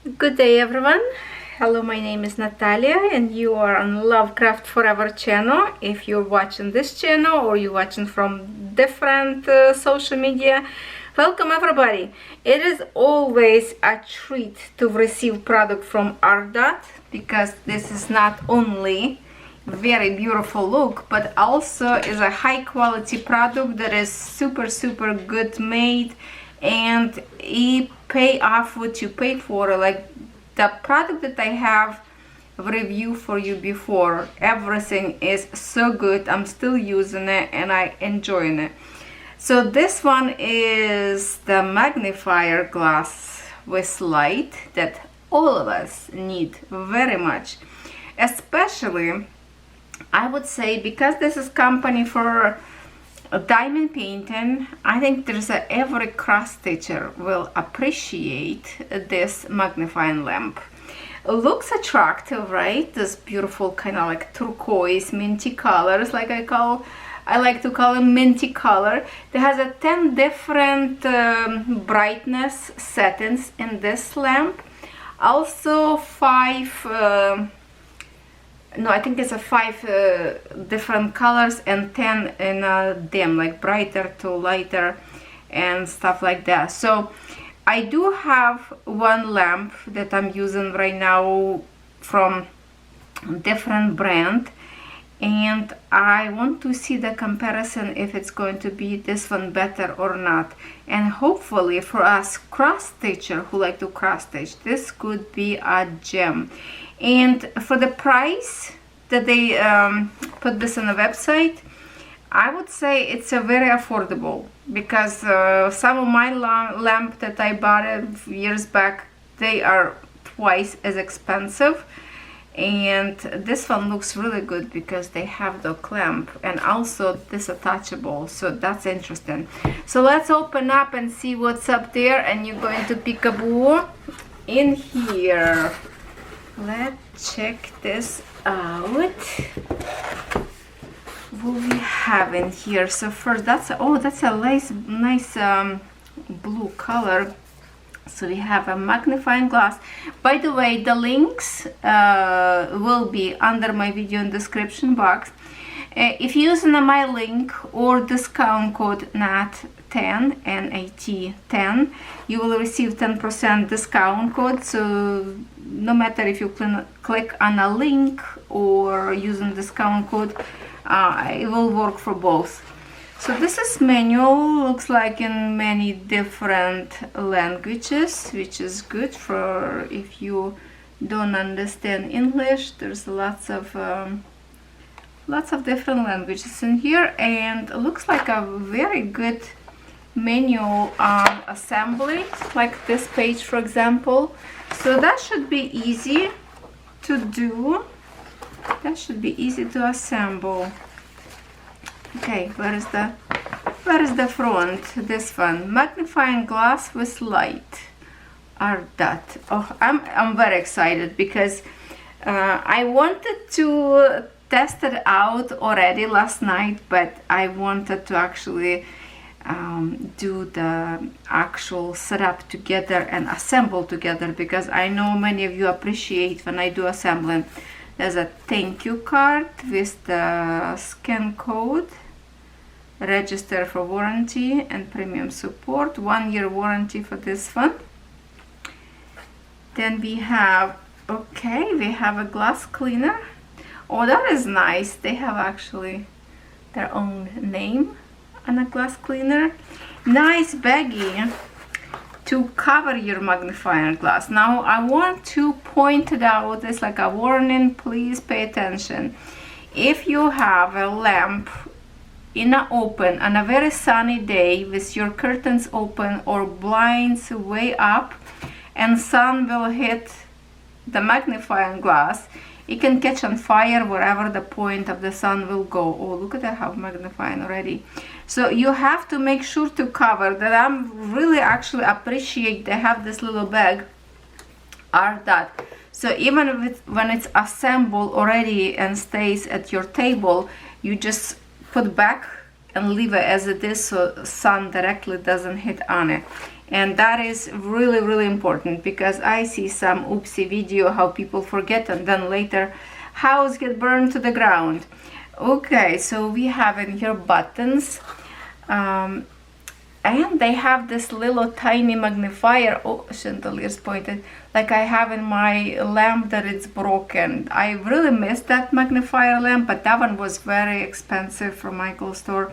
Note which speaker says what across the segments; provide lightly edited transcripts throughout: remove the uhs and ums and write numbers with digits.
Speaker 1: Good day everyone. Hello, my name is Natalia and you are on Lovecraftforever channel. If you're watching this channel or you're watching from different social media, welcome everybody. It is always a treat to receive product from Artdot because this is not only very beautiful look but also is a high quality product that is super good made, and you pay off what you paid for. Like the product that I have review for you before, everything is so good. I'm still using it and I enjoying it. So this one is the magnifier glass with light that all of us need very much, especially I would say because this is company for diamond painting. I think there's every cross stitcher will appreciate this magnifying lamp. It looks attractive, right? This beautiful kind of like turquoise minty colors, like I like to call them minty color. It has a 10 different brightness settings in this lamp. Also I think it's a 5 different colors and 10 in a dim, like brighter to lighter and stuff like that. So I do have one lamp that I'm using right now from different brand, and I want to see the comparison if it's going to be this one better or not. And hopefully for us cross stitcher who like to cross stitch, this could be a gem. And for the price that they put this on the website, I would say it's a very affordable, because some of my lamp that I bought years back, they are twice as expensive. And this one looks really good because they have the clamp and also this attachable, so that's interesting. So let's open up and see what's up there, and you're going to peekaboo in here. Let's check this out. What we have in here? So first, that's a nice blue color. So we have a magnifying glass. By the way, the links will be under my video in description box. If you use my link or discount code NAT10, NAT10, you will receive 10% discount code. So no matter if you click on a link or using discount code, it will work for both. So this is manual, looks like in many different languages, which is good for if you don't understand English. There's lots of different languages in here, and it looks like a very good manual on assembly, like this page for example. So that should be easy to do. That should be easy to assemble. Okay, where is the front? This one, magnifying glass with light, Artdot. Oh, I'm very excited because I wanted to test it out already last night, but I wanted to actually do the actual setup together and assemble together, because I know many of you appreciate when I do assembling. There's a thank you card with the scan code, register for warranty and premium support, 1-year warranty for this one. Then we have a glass cleaner. Oh, that is nice. They have actually their own name on a glass cleaner. Nice baggie to cover your magnifying glass. Now I want to point it out, it's like a warning, please pay attention. If you have a lamp in an open on a very sunny day with your curtains open or blinds way up and sun will hit the magnifying glass, it can catch on fire wherever the point of the sun will go. Oh, look at that, how magnifying already. So you have to make sure to cover that. I'm really actually appreciate they have this little bag, Artdot. So even when it's assembled already and stays at your table, you just put back and leave it as it is so sun directly doesn't hit on it. And that is really, really important, because I see some oopsie video how people forget and then later house get burned to the ground. Okay, so we have in here buttons, and they have this little tiny magnifier. Oh, chandelier's pointed, like I have in my lamp that it's broken. I really missed that magnifier lamp, but that one was very expensive from Michael's store.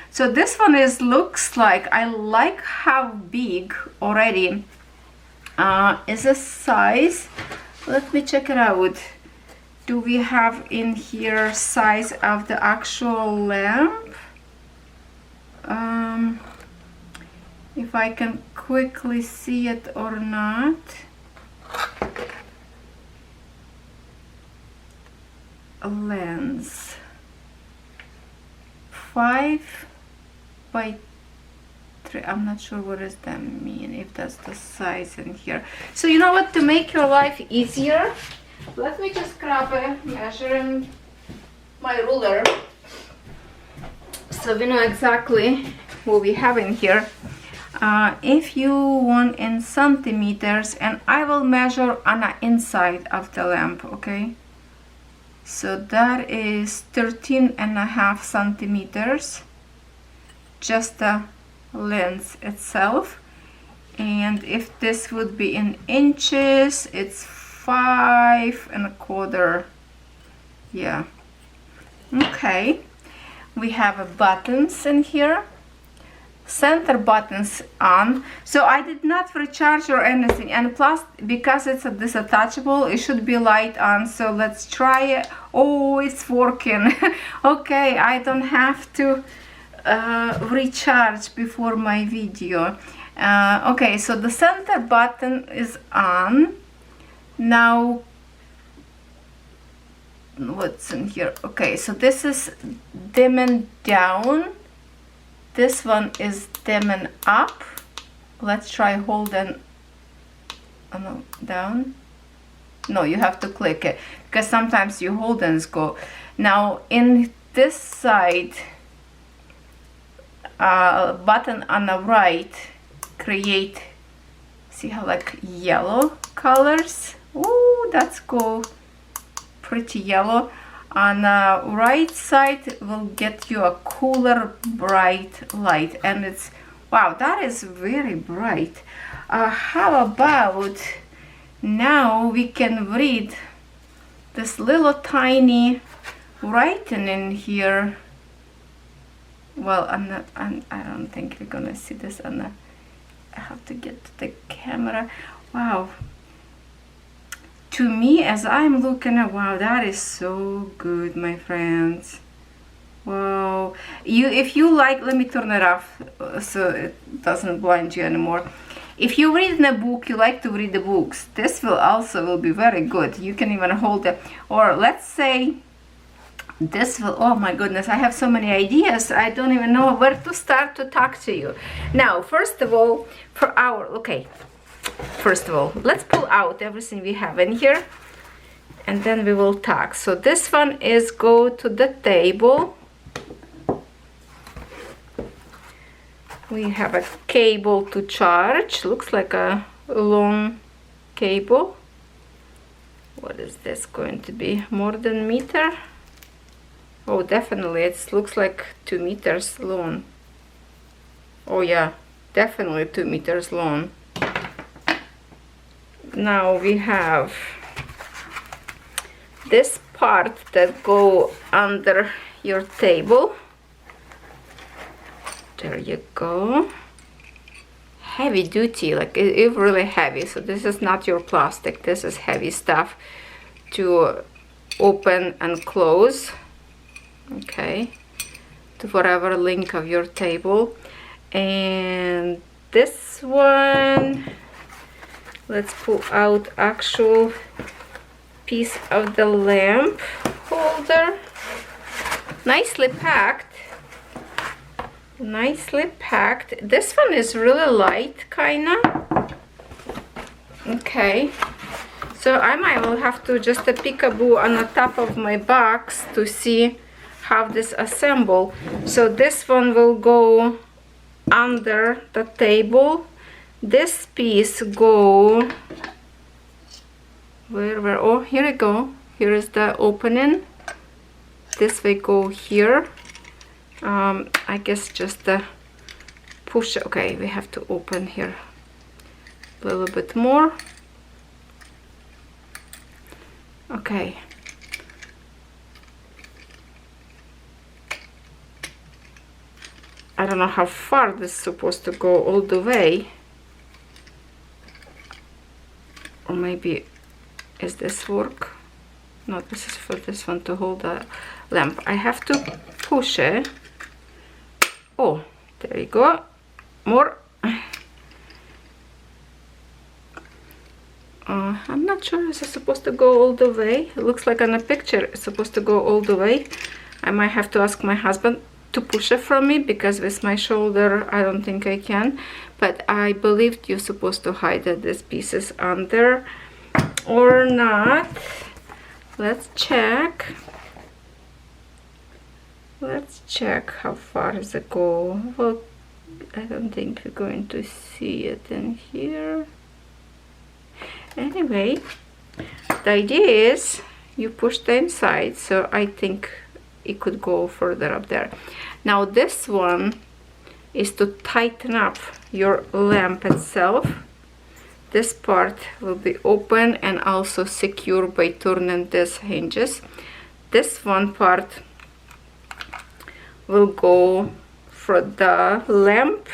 Speaker 1: So this one looks like, I like how big already is a size. Let me check it out. Do we have in here size of the actual lamp? If I can quickly see it or not. A lens. 5 by 3. I'm not sure what does that mean, if that's the size in here. So you know what, to make your life easier, let me just grab a measuring my ruler so we know exactly what we have in here. If you want in centimeters, and I will measure on the inside of the lamp, okay? So that is 13.5 centimeters, just the lens itself. And if this would be in inches, it's 5.25. Yeah. Okay. We have buttons in here. Center buttons on. So I did not recharge or anything, and plus because it's this attachable, it should be light on. So let's try it. Oh, it's working. Okay, I don't have to recharge before my video. Okay, so the center button is on. Now what's in here? Okay, so this is dimming down. This one is dimming up. Let's try holding down. No, you have to click it, because sometimes you hold and go. Now in this side, button on the right create, see how like yellow colors. Oh, that's cool, pretty yellow. On the right side will get you a cooler bright light, and it's, wow, that is very bright. How about now we can read this little tiny writing in here. Well, I don't think you're gonna see this on the, I have to get to the camera. Wow. To me, as I'm looking at, wow, that is so good, my friends. Wow. If you like, let me turn it off so it doesn't blind you anymore. If you read in a book, you like to read the books, this will be very good. You can even hold it, or let's say this will, oh my goodness, I have so many ideas, I don't even know where to start to talk to you. Now, first of all, for our, okay, first of all, let's pull out everything we have in here, and then we will talk. So this one is go to the table. We have a cable to charge, looks like a long cable. What is this going to be, more than a meter? Oh, definitely, it looks like 2 meters long. Oh yeah, definitely 2 meters long. Now we have this part that go under your table. There you go. Heavy duty, like it's really heavy. So this is not your plastic, this is heavy stuff to open and close. Okay, to whatever link of your table. And this one, let's pull out actual piece of the lamp holder. Nicely packed, nicely packed. This one is really light, kinda. Okay, so I might will have to just a peekaboo on the top of my box to see how this assemble. So this one will go under the table. this piece go where oh, here we go. Here is the opening. This way go here. I guess just the push. Okay, we have to open here a little bit more. Okay. I don't know how far this is supposed to go all the way. Or maybe, is this work? No, this is for this one to hold the lamp. I have to push it. Oh, there you go. More. I'm not sure is it supposed to go all the way. It looks like on a picture it's supposed to go all the way. I might have to ask my husband to push it from me, because with my shoulder I don't think I can, but I believed you're supposed to hide these pieces under or not. Let's check. Let's check how far does it go. Well, I don't think you're going to see it in here. Anyway, the idea is you push the inside, so I think it could go further up there. Now this one is to tighten up your lamp itself. This part will be open and also secure by turning these hinges. This one part will go for the lamp.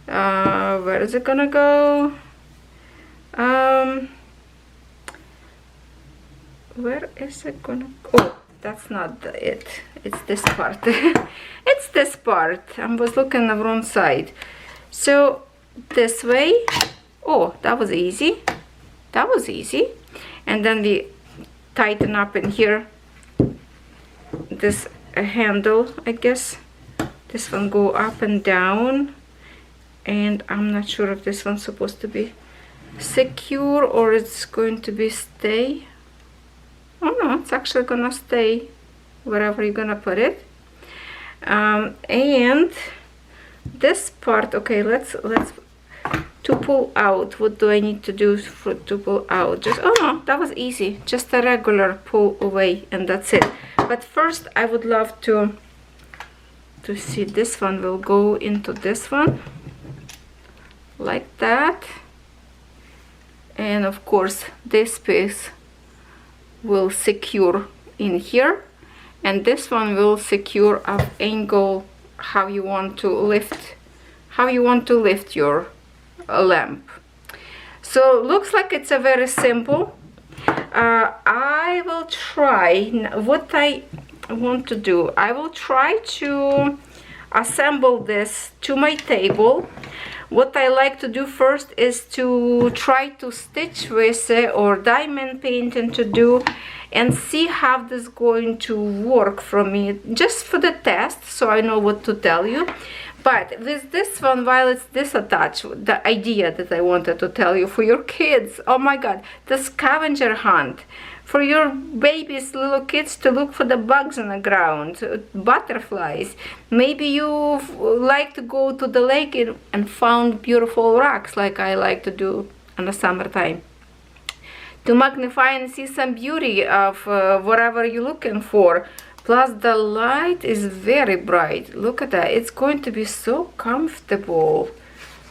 Speaker 1: Where is it gonna go? Where is it gonna go? Oh, that's not it. It's this part. It's this part. I was looking the wrong side. So this way. Oh, that was easy. That was easy. And then we tighten up in here this handle, I guess. This one go up and down. And I'm not sure if this one's supposed to be secure or it's going to be stay. Oh no, it's actually gonna stay wherever you're gonna put it. And this part, okay, let's to pull out. What do I need to do to pull out? Just, oh no, that was easy. Just a regular pull away and that's it. But first I would love to see this one will go into this one like that. And of course this piece will secure in here, and this one will secure up angle how you want to lift your lamp. So looks like it's a very simple. I will try what I want to do. I will try to assemble this to my table. What I like to do first is to try to stitch with or diamond painting to do and see how this is going to work for me, just for the test, so I know what to tell you. But with this one, while it's disattached, the idea that I wanted to tell you for your kids, oh my god, the scavenger hunt. For your babies, little kids, to look for the bugs on the ground, butterflies. Maybe you like to go to the lake and found beautiful rocks, like I like to do in the summertime. To magnify and see some beauty of whatever you're looking for. Plus the light is very bright. Look at that. It's going to be so comfortable.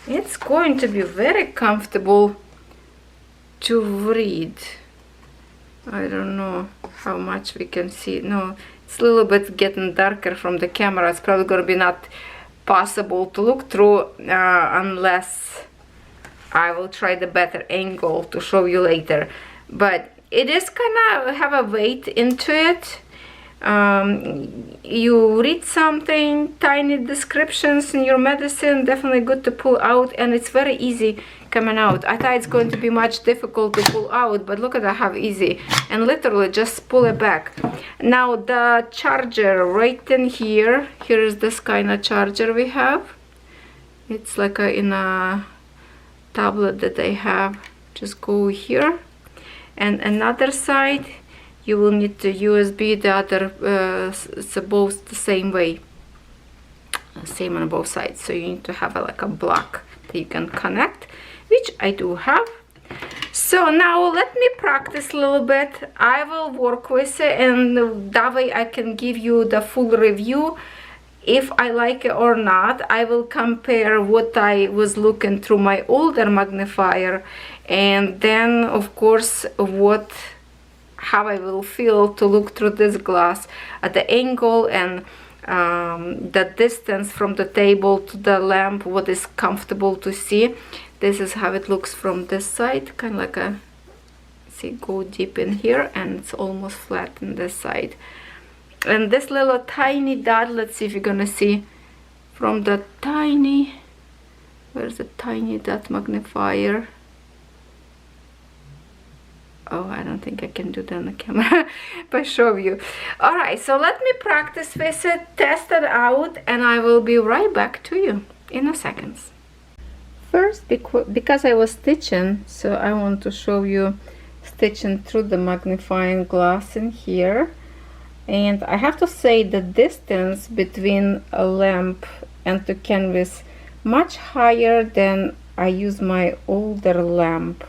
Speaker 1: It's going to be very comfortable to read. I don't know how much we can see. No, it's a little bit getting darker from the camera. It's probably going to be not possible to look through unless I will try the better angle to show you later. But it is kind of have a weight into it. You read something, tiny descriptions in your medicine, definitely good to pull out, and it's very easy coming out. I thought it's going to be much difficult to pull out, but look at that, how easy, and literally just pull it back. Now the charger right in here is this kind of charger we have. It's like in a tablet that I have. Just go here, and another side you will need the USB, the other it's both the same way, same on both sides, so you need to have like a block you can connect, which I do have. So now let me practice a little bit. I will work with it, and that way I can give you the full review. If I like it or not, I will compare what I was looking through my older magnifier, and then of course how I will feel to look through this glass at the angle and the distance from the table to the lamp, what is comfortable to see. This is how it looks from this side, kind of like a, see, go deep in here, and it's almost flat on this side. And this little tiny dot, let's see if you're gonna see from the tiny, where's the tiny dot magnifier? Oh, I don't think I can do that on the camera, but show you. All right, so let me practice with it, test it out, and I will be right back to you in a second. First, because I was stitching, so I want to show you stitching through the magnifying glass in here. And I have to say the distance between a lamp and the canvas much higher than I use my older lamp.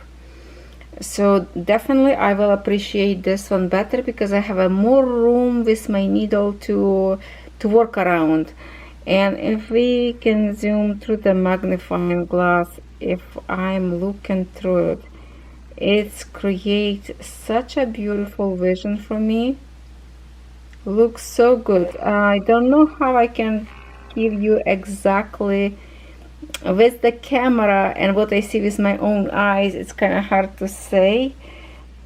Speaker 1: So definitely I will appreciate this one better because I have a more room with my needle to work around. And if we can zoom through the magnifying glass, if I'm looking through it, it creates such a beautiful vision for me. Looks so good. I don't know how I can give you exactly with the camera and what I see with my own eyes. It's kind of hard to say,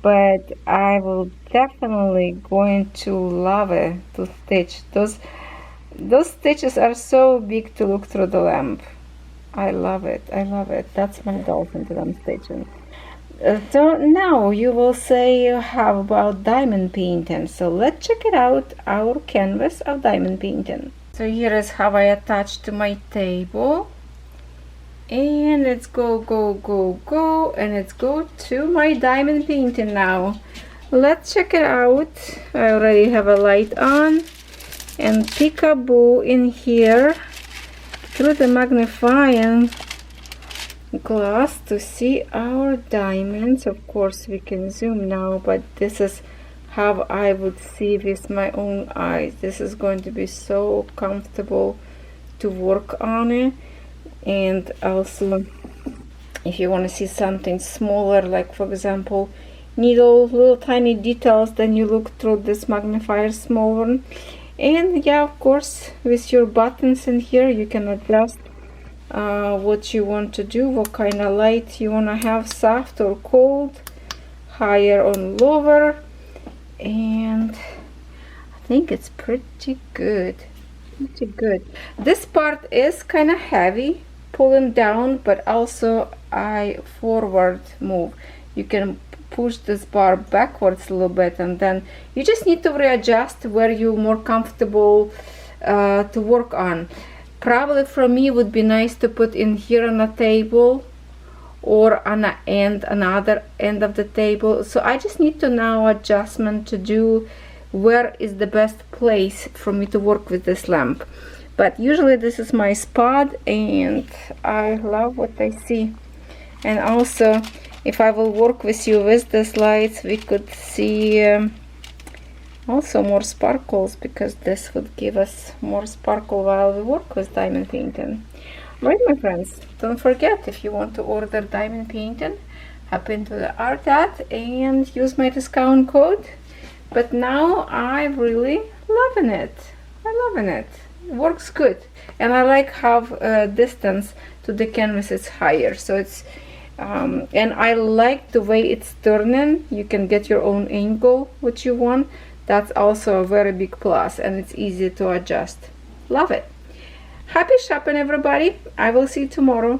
Speaker 1: but I will definitely going to love it to stitch. Those stitches are so big to look through the lamp. I love it. I love it. That's my dolphin that I'm stitching. So now you will say, how about diamond painting? So let's check it out, our canvas of diamond painting. So here is how I attach to my table. And let's go, and let's go to my diamond painting now. Let's check it out. I already have a light on. And peekaboo in here through the magnifying glass to see our diamonds. Of course we can zoom now, but this is how I would see with my own eyes. This is going to be so comfortable to work on it. And also if you want to see something smaller, like for example needle, little tiny details, then you look through this magnifier, small one. And yeah, of course with your buttons in here you can adjust what you want to do, what kind of light you want to have, soft or cold, higher or lower. And I think it's pretty good. This part is kind of heavy pulling down, but also I forward move. You can push this bar backwards a little bit, and then you just need to readjust where you're more comfortable to work on. Probably for me it would be nice to put in here on a table or on another end of the table. So I just need to now adjustment to do where is the best place for me to work with this lamp. But usually this is my spot and I love what I see. And also if I will work with you with the lights, we could see also more sparkles, because this would give us more sparkle while we work with diamond painting. Right, my friends, don't forget, if you want to order diamond painting, hop into the Artdot and use my discount code. But now I'm really loving it. It works good, and I like how distance to the canvas is higher, so it's and I like the way it's turning. You can get your own angle what you want. That's also a very big plus, and it's easy to adjust. Love it. Happy shopping, everybody. I will see you tomorrow.